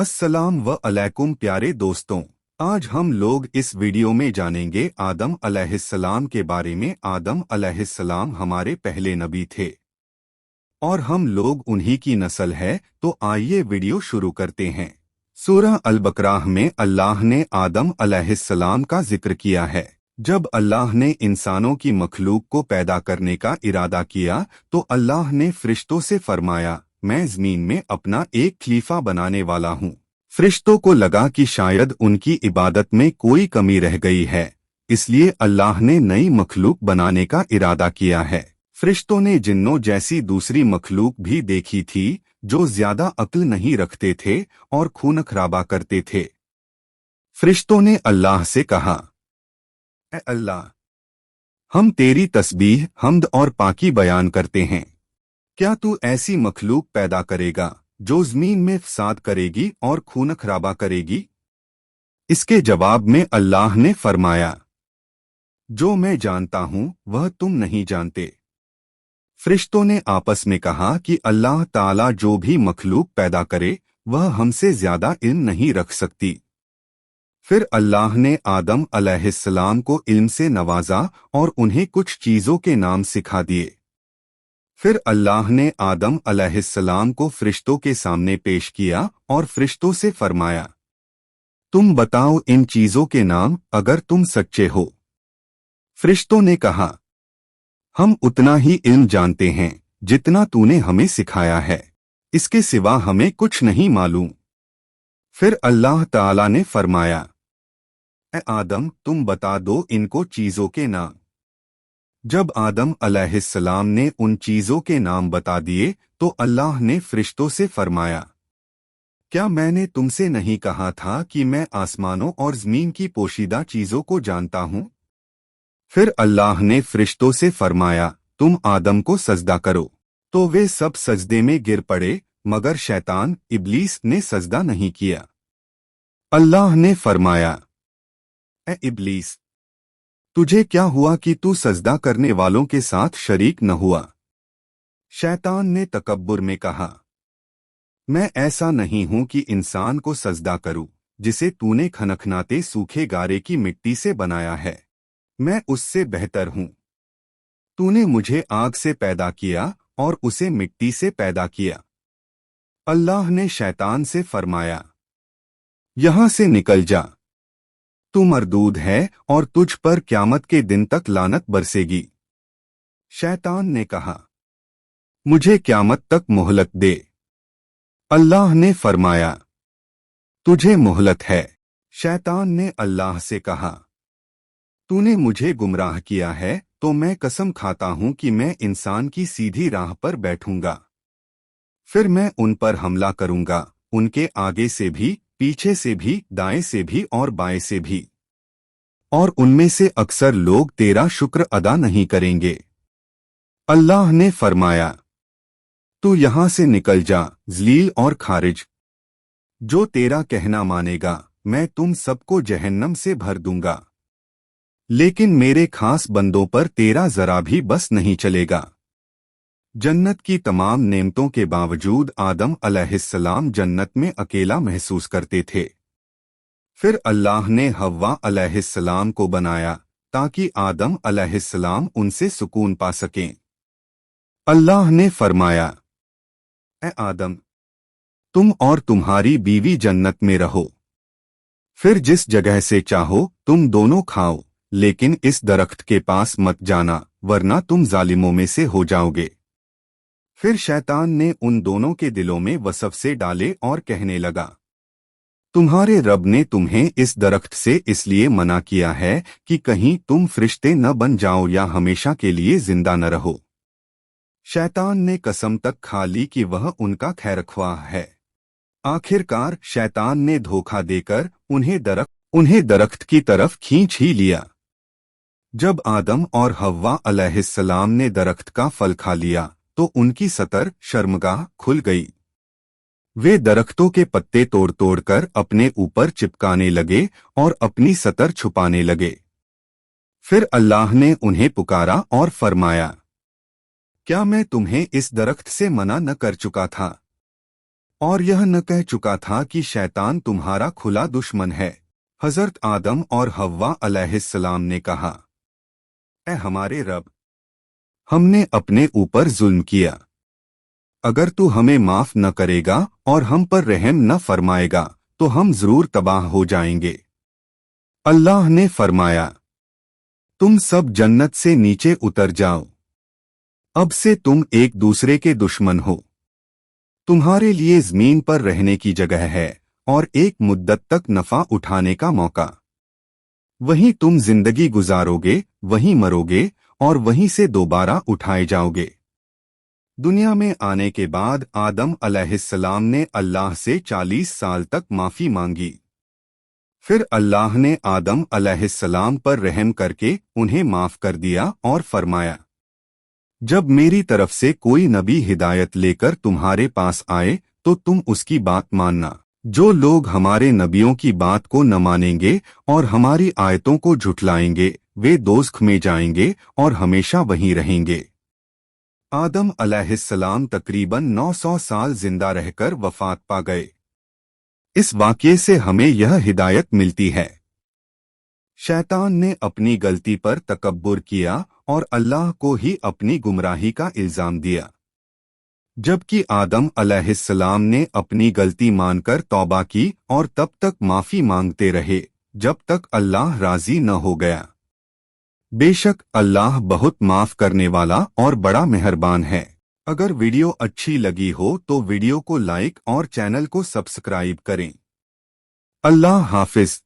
अस्सलाम व अलैकुम प्यारे दोस्तों। आज हम लोग इस वीडियो में जानेंगे आदम अलैहिस्सलाम के बारे में। आदम अलैहिस्सलाम हमारे पहले नबी थे और हम लोग उन्हीं की नस्ल है। तो आइए वीडियो शुरू करते हैं। सूरह अल-बकराह में अल्लाह ने आदम अलैहिस्सलाम का जिक्र किया है। जब अल्लाह ने इंसानों की मखलूक को पैदा करने का इरादा किया तो अल्लाह ने फरिश्तों से फरमाया, मैं ज़मीन में अपना एक खलीफा बनाने वाला हूँ। फरिश्तों को लगा कि शायद उनकी इबादत में कोई कमी रह गई है, इसलिए अल्लाह ने नई मखलूक बनाने का इरादा किया है। फरिश्तों ने जिन्नों जैसी दूसरी मखलूक भी देखी थी जो ज्यादा अक्ल नहीं रखते थे और खून खराबा करते थे। फरिश्तों ने अल्लाह से कहा, ए अल्लाह, हम तेरी तस्बीह, हम्द और पाकी बयान करते हैं। क्या तू ऐसी मखलूक पैदा करेगा जो ज़मीन में फसाद करेगी और खून खराबा करेगी? इसके जवाब में अल्लाह ने फरमाया, जो मैं जानता हूँ वह तुम नहीं जानते। फरिश्तों ने आपस में कहा कि अल्लाह ताला जो भी मखलूक पैदा करे वह हमसे ज्यादा इल्म नहीं रख सकती। फिर अल्लाह ने आदम अलैहिस्सलाम को इल्म से नवाजा और उन्हें कुछ चीजों के नाम सिखा दिए। फिर अल्लाह ने आदम अलैहिस्सलाम को फरिश्तों के सामने पेश किया और फरिश्तों से फरमाया, तुम बताओ इन चीजों के नाम अगर तुम सच्चे हो। फरिश्तों ने कहा, हम उतना ही इल्म जानते हैं जितना तूने हमें सिखाया है, इसके सिवा हमें कुछ नहीं मालूम। फिर अल्लाह ताला ने फरमाया, ए आदम, तुम बता दो इनको चीजों के नाम। जब आदम अलैहिस्सलाम ने उन चीजों के नाम बता दिए तो अल्लाह ने फरिश्तों से फरमाया, क्या मैंने तुमसे नहीं कहा था कि मैं आसमानों और ज़मीन की पोशीदा चीजों को जानता हूँ? फिर अल्लाह ने फरिश्तों से फरमाया, तुम आदम को सजदा करो। तो वे सब सजदे में गिर पड़े मगर शैतान इब्लीस ने सजदा नहीं किया। अल्लाह ने फरमाया, ए इब्लीस, तुझे क्या हुआ कि तू सजदा करने वालों के साथ शरीक न हुआ? शैतान ने तकब्बुर में कहा, मैं ऐसा नहीं हूं कि इंसान को सजदा करूं जिसे तूने खनखनाते सूखे गारे की मिट्टी से बनाया है। मैं उससे बेहतर हूं। तूने मुझे आग से पैदा किया और उसे मिट्टी से पैदा किया। अल्लाह ने शैतान से फरमाया, यहां से निकल जा, तू मरदूद है और तुझ पर क़यामत के दिन तक लानत बरसेगी। शैतान ने कहा, मुझे क़यामत तक मोहलत दे। अल्लाह ने फरमाया, तुझे मोहलत है। शैतान ने अल्लाह से कहा, तूने मुझे गुमराह किया है तो मैं कसम खाता हूं कि मैं इंसान की सीधी राह पर बैठूंगा। फिर मैं उन पर हमला करूंगा, उनके आगे से भी, पीछे से भी, दाएं से भी और बाएं से भी, और उनमें से अक्सर लोग तेरा शुक्र अदा नहीं करेंगे। अल्लाह ने फरमाया, तू यहां से निकल जा, ज़लील और खारिज। जो तेरा कहना मानेगा मैं तुम सबको जहन्नम से भर दूंगा, लेकिन मेरे खास बंदों पर तेरा जरा भी बस नहीं चलेगा। जन्नत की तमाम नेमतों के बावजूद आदम अलैहिस्सलाम जन्नत में अकेला महसूस करते थे। फिर अल्लाह ने हव्वा अलैहिस्सलाम को बनाया ताकि आदम अलैहिस्सलाम उनसे सुकून पा सकें। अल्लाह ने फरमाया, ए आदम, तुम और तुम्हारी बीवी जन्नत में रहो, फिर जिस जगह से चाहो तुम दोनों खाओ, लेकिन इस दरख्त के पास मत जाना वरना तुम जालिमों में से हो जाओगे। फिर शैतान ने उन दोनों के दिलों में वसवसे डाले और कहने लगा, तुम्हारे रब ने तुम्हें इस दरख्त से इसलिए मना किया है कि कहीं तुम फरिश्ते न बन जाओ या हमेशा के लिए जिंदा न रहो। शैतान ने कसम तक खा ली कि वह उनका खैरख्वाह है। आखिरकार शैतान ने धोखा देकर उन्हें दरख्त की तरफ खींच ही लिया। जब आदम और हव्वा अलैहिस्सलाम ने दरख्त का फल खा लिया तो उनकी सतर शर्मगाह खुल गई। वे दरख्तों के पत्ते तोड़ तोड़ कर अपने ऊपर चिपकाने लगे और अपनी सतर छुपाने लगे। फिर अल्लाह ने उन्हें पुकारा और फरमाया, क्या मैं तुम्हें इस दरख्त से मना न कर चुका था? और यह न कह चुका था कि शैतान तुम्हारा खुला दुश्मन है। हजरत आदम और हव्वा अलैहिस्सलाम ने कहा, ऐ हमारे रब, हमने अपने ऊपर जुल्म किया। अगर तू हमें माफ न करेगा और हम पर रहम न फरमाएगा तो हम जरूर तबाह हो जाएंगे। अल्लाह ने फरमाया, तुम सब जन्नत से नीचे उतर जाओ। अब से तुम एक दूसरे के दुश्मन हो। तुम्हारे लिए जमीन पर रहने की जगह है और एक मुद्दत तक नफा उठाने का मौका। वहीं तुम जिंदगी गुजारोगे, वहीं मरोगे और वहीं से दोबारा उठाए जाओगे। दुनिया में आने के बाद आदम अलैहिस्सलाम ने अल्लाह से 40 साल तक माफी मांगी। फिर अल्लाह ने आदम अलैहिस्सलाम पर रहम करके उन्हें माफ कर दिया और फरमाया, जब मेरी तरफ से कोई नबी हिदायत लेकर तुम्हारे पास आए तो तुम उसकी बात मानना। जो लोग हमारे नबियों की बात को न मानेंगे और हमारी आयतों को झुठलाएंगे वे दोज़ख में जाएंगे और हमेशा वहीं रहेंगे। आदम अलैहिस्सलाम तकरीबन 900 साल जिंदा रहकर वफात पा गए। इस वाक़ये से हमें यह हिदायत मिलती है, शैतान ने अपनी गलती पर तकब्बुर किया और अल्लाह को ही अपनी गुमराही का इल्जाम दिया, जबकि आदम अलैहिस्सलाम ने अपनी गलती मानकर तौबा की और तब तक माफी मांगते रहे जब तक अल्लाह राजी न हो गया। बेशक अल्लाह बहुत माफ करने वाला और बड़ा मेहरबान है। अगर वीडियो अच्छी लगी हो तो वीडियो को लाइक और चैनल को सब्सक्राइब करें। अल्लाह हाफिज।